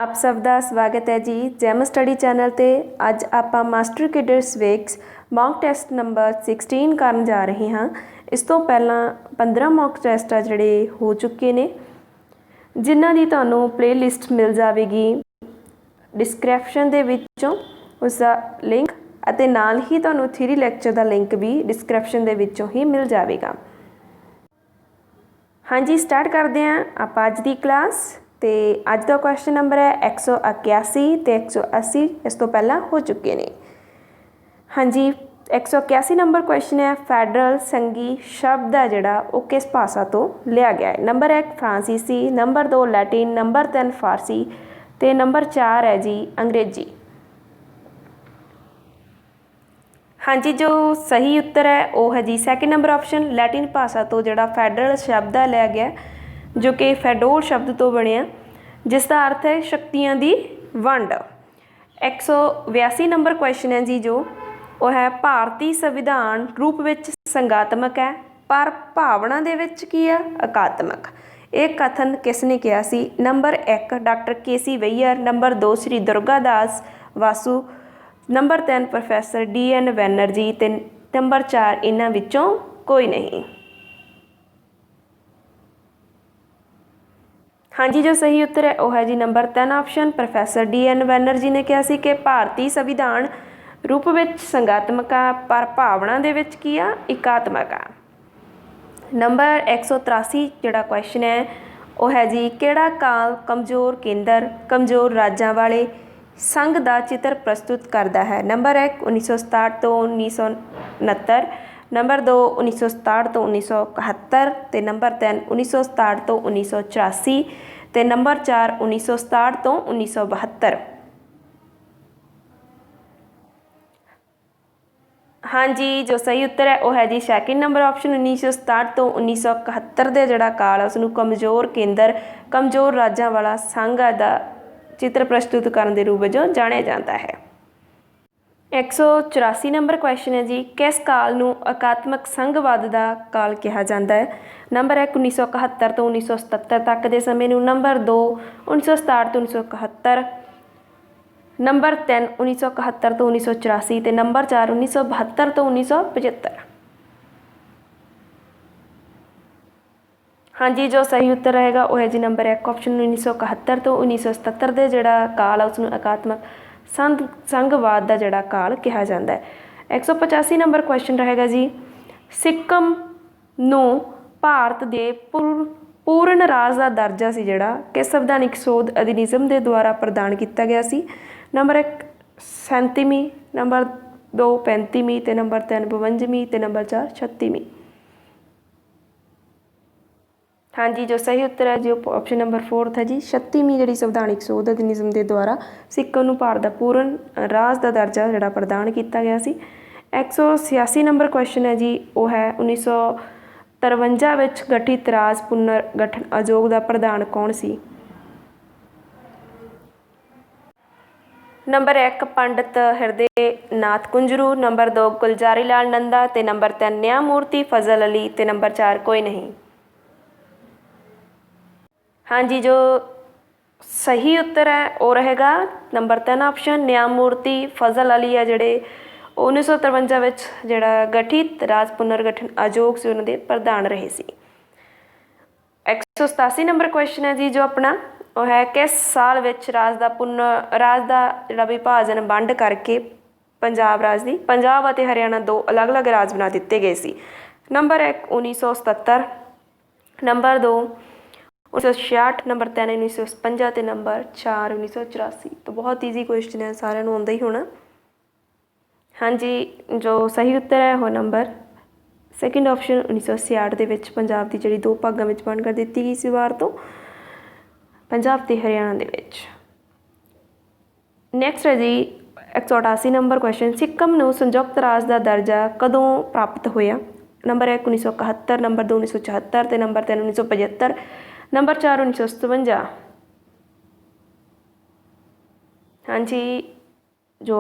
आप सब का स्वागत है जी जैम स्टडी चैनल ते। अज आप master cadre civics mock test number 16 करन जा रहे हाँ। इस तो पहला 15 मॉक टेस्ट आ जिहड़े हो चुके ने, जिन्हां दी तुहानूं प्ले लिस्ट मिल जाएगी डिस्क्रिप्शन दे विचों उसका लिंक, अते नाल ही तुहानूं थ्योरी लैक्चर का लिंक भी डिस्क्रिप्शन दे विचों ही मिल जाएगा। हाँ जी, स्टार्ट करते हैं आप अज की क्लास। तो अज का क्वेश्चन नंबर है 181 तो 180 इस तो पहला हो चुके हैं। हाँ जी, 181 नंबर क्वेश्चन है फैडरल संघी शब्द है जोड़ा वो किस भाषा तो लिया गया है। नंबर 1 फ्रांसीसी, नंबर 2 लैटिन, नंबर 3 फारसी तो नंबर 4 है जी अंग्रेजी। हाँ जी, जो सही उत्तर है वो है जी सैकेंड नंबर ऑप्शन लैटिन भाषा तो जोड़ा फैडरल शब्द है लिया गया, जो कि फैडोल शब्द तो बनया, जिसका अर्थ है शक्तियां दी वंड। 182 नंबर क्वेश्चन है जी जो वो है भारतीय संविधान रूप विच संगात्मक है पर भावना दे विच की है अकात्मक। एक कथन किसने किया सी। Number 1 doctor K C. Wheare, number 2 Shri Durgadas Basu, number 3 professor D.N. Banerjee ते नंबर 4 इन्हां विचों कोई नहीं। हाँ जी, जो सही उत्तर है वह है जी number 3 option professor D.N. Banerjee ने कहा कि भारतीय संविधान रूप विच संगात्मक आ पर भावना दे विच की आ एकात्मक आ। नंबर 183 जोड़ा क्वेश्चन है वह है जी किहड़ा काल कमजोर केंद्र कमजोर राज्यां वाले संघ का चित्र प्रस्तुत करता है। नंबर 1 1967 तो 1969, नंबर 2 1967 तो 1971 तो नंबर 3 1967 तो 1984 तो नंबर 4 1967 तो 1972। हाँ जी, जो सही उत्तर है वह है जी सैकेंड नंबर ऑप्शन 1967 तो 1971 के जोड़ा काल उसनूं कमजोर केंद्र कमजोर राज्यां वाला संघ का चित्र प्रस्तुत करने के रूप में जानिया जाता है। 184 नंबर क्वेश्चन है जी किस काल नूं अकात्मक संघवाद का काल कहा जाता है। नंबर 1 1971 तो 1977 तक के समय नूं, नंबर 2 1967 तो 1971, नंबर 3 1971 तो 1984 तो नंबर 4 1972 तो 1975। हाँ जी, जो सही उत्तर रहेगा वह है जी नंबर 1 ऑप्शन 1971 तो 1977 के जोड़ा काल उसनूं अकात्मक संघवाद का जोड़ा काल कहा जाता है। 185 नंबर क्वेश्चन रहेगा जी सिक्किम नूं भारत के पूर्ण राज का दर्जा सी जोड़ा किस संविधानिक सोध अधिनियम के द्वारा प्रदान किया गया सी। नंबर 1 37वीं, नंबर 2 35वीं तो नंबर 3 52वीं तो नंबर 4 36वीं। हाँ जी, जो सही उत्तर है जी ऑप्शन नंबर 4 है जी 36वीं जी संविधानिक सोध अधिनियम के द्वारा सिक्किम नूं भारत का पूर्ण राज का दर्जा जोड़ा प्रदान किया गया सी। 186 नंबर क्वेश्चन है जी वो है 1953 विच गठित राज पुनर्गठन आयोग का प्रधान कौन सी। नंबर 1 पंडित हृदय नाथ कुंजरू, नंबर 2 गुलजारी लाल नंदा तो नंबर 3 न्यायमूर्ति फजल अली तो नंबर 4 कोई नहीं। हाँ जी, जो सही उत्तर है वो रहेगा नंबर 3 ऑप्शन न्यायमूर्ति फजल अली है जोड़े 1953 विच जोड़ा गठित राज पुनर्गठन आयोग से उन्होंने प्रधान रहे सी। 187 नंबर क्वेश्चन है जी जो अपना वो है किस साल विच राज का जोड़ा विभाजन वंड करके पंजाब राज दी पंजाब और हरियाणा दो अलग अलग राज बना दिते गए सी। नंबर 1 1977, नंबर 2 1966, नंबर 3 1955 तो नंबर 4 1984। तो बहुत ईजी क्वेश्चन है, साਰਿਆਂ ਨੂੰ आउंदा ही होना। हाँ जी, जो सही उत्तर है वो नंबर सैकेंड ऑप्शन 1966 ਦੇ ਵਿੱਚ पंजाब की ਜਿਹੜੀ दो भागों में वंड कर दी गई सी वार तो पंजाब ते हरियाणा दे विच। नैक्सट है जी 188 नंबर क्वेश्चन सिक्किम नूं संयुक्त राज का दर्जा कदों प्राप्त होया। नंबर 1 1971, नंबर 2 1974 तो नंबर 3 1975, नंबर 4 1957। हाँ जी, जो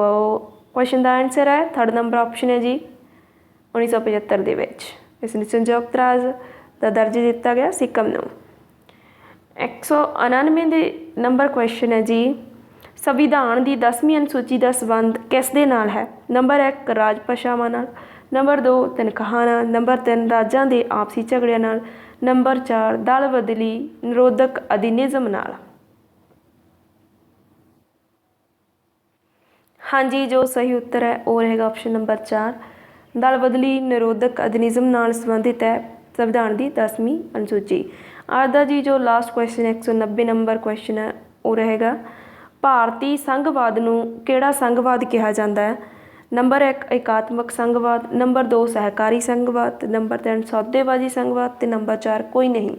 क्वेश्चन का आंसर है थर्ड नंबर ऑप्शन है जी 1975 ਦੇ ਵਿੱਚ इस संयुक्त राज का दर्जा दिता गया सिक्किम नूं। 199 ਨੰਬਰ ਕੁਐਸਚਨ ਹੈ ਜੀ, ਸੰਵਿਧਾਨ ਦੀ 10ਵੀਂ ਅਨੁਸੂਚੀ ਦਾ ਸੰਬੰਧ ਕਿਸ ਦੇ ਨਾਲ ਹੈ? ਨੰਬਰ 1 ਰਾਜ ਭਾਸ਼ਾਵਾਂ ਨਾਲ, ਨੰਬਰ 2 ਤਨਖਾਹਾਂ ਨਾਲ, ਨੰਬਰ 3 ਰਾਜਾਂ ਦੇ ਆਪਸੀ ਝਗੜਿਆਂ ਨਾਲ, ਨੰਬਰ 4 ਦਲ ਬਦਲੀ ਨਿਰੋਧਕ ਅਧਿਨਿਯਮ ਨਾਲ। ਹਾਂਜੀ, ਜੋ ਸਹੀ ਉੱਤਰ ਹੈ ਉਹ ਰਹੇਗਾ ਆਪਸ਼ਨ ਨੰਬਰ 4, ਦਲ ਬਦਲੀ ਨਿਰੋਧਕ ਅਧਿਨਿਯਮ ਨਾਲ ਸੰਬੰਧਿਤ ਹੈ ਸੰਵਿਧਾਨ ਦੀ 10ਵੀਂ ਅਨੁਸੂਚੀ। ਅੱਜ ਦਾ ਜੀ ਜੋ ਲਾਸਟ ਕੁਐਸਚਨ 190 ਨੰਬਰ ਕੁਐਸਚਨ ਹੈ ਉਹ ਰਹੇਗਾ, ਭਾਰਤੀ ਸੰਘਵਾਦ ਨੂੰ ਕਿਹੜਾ ਸੰਘਵਾਦ ਕਿਹਾ ਜਾਂਦਾ ਹੈ? ਨੰਬਰ 1 ਇਕਾਤਮਕ ਸੰਘਵਾਦ, ਨੰਬਰ 2 ਸਹਿਕਾਰੀ ਸੰਘਵਾਦ, ਨੰਬਰ 3 ਸੌਦੇਬਾਜ਼ੀ ਸੰਘਵਾਦ ਅਤੇ ਨੰਬਰ 4 ਕੋਈ ਨਹੀਂ।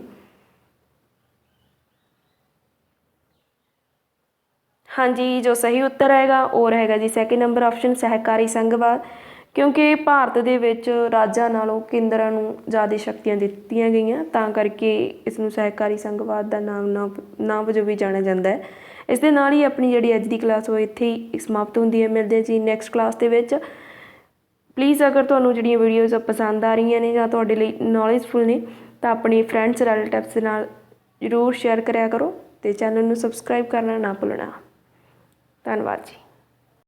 ਹਾਂਜੀ, ਜੋ ਸਹੀ ਉੱਤਰ ਰਹੇਗਾ ਉਹ ਰਹੇਗਾ ਜੀ ਸੈਕਿੰਡ ਨੰਬਰ ਆਪਸ਼ਨ ਸਹਿਕਾਰੀ ਸੰਘਵਾਦ, ਕਿਉਂਕਿ ਭਾਰਤ ਦੇ ਵਿੱਚ ਰਾਜਾਂ ਨਾਲੋਂ ਕੇਂਦਰਾਂ ਨੂੰ ਜ਼ਿਆਦਾ ਸ਼ਕਤੀਆਂ ਦਿੱਤੀਆਂ ਗਈਆਂ, ਤਾਂ ਕਰਕੇ ਇਸ ਨੂੰ ਸਹਿਕਾਰੀ ਸੰਘਵਾਦ ਦਾ ਨਾਮ ਵਜੋਂ ਵੀ ਜਾਣਿਆ ਜਾਂਦਾ ਹੈ। ਇਸ ਦੇ ਨਾਲ ਹੀ ਆਪਣੀ ਜਿਹੜੀ ਅੱਜ ਦੀ ਕਲਾਸ ਉਹ ਇੱਥੇ ਹੀ ਸਮਾਪਤ ਹੁੰਦੀ ਹੈ। ਮਿਲਦੇ ਹਾਂ ਜੀ ਨੈਕਸਟ ਕਲਾਸ ਦੇ ਵਿੱਚ। ਪਲੀਜ਼ ਅਗਰ ਤੁਹਾਨੂੰ ਜਿਹੜੀਆਂ ਵੀਡੀਓਜ਼ ਪਸੰਦ ਆ ਰਹੀਆਂ ਨੇ ਜਾਂ ਤੁਹਾਡੇ ਲਈ ਨੌਲੇਜਫੁਲ ਨੇ ਤਾਂ ਆਪਣੇ ਫਰੈਂਡਸ ਰਿਲੇਟਿਵਸ ਦੇ ਨਾਲ ਜ਼ਰੂਰ ਸ਼ੇਅਰ ਕਰਿਆ ਕਰੋ ਅਤੇ ਚੈਨਲ ਨੂੰ ਸਬਸਕ੍ਰਾਈਬ ਕਰਨਾ ਨਾ ਭੁੱਲਣਾ। ਧੰਨਵਾਦ ਜੀ।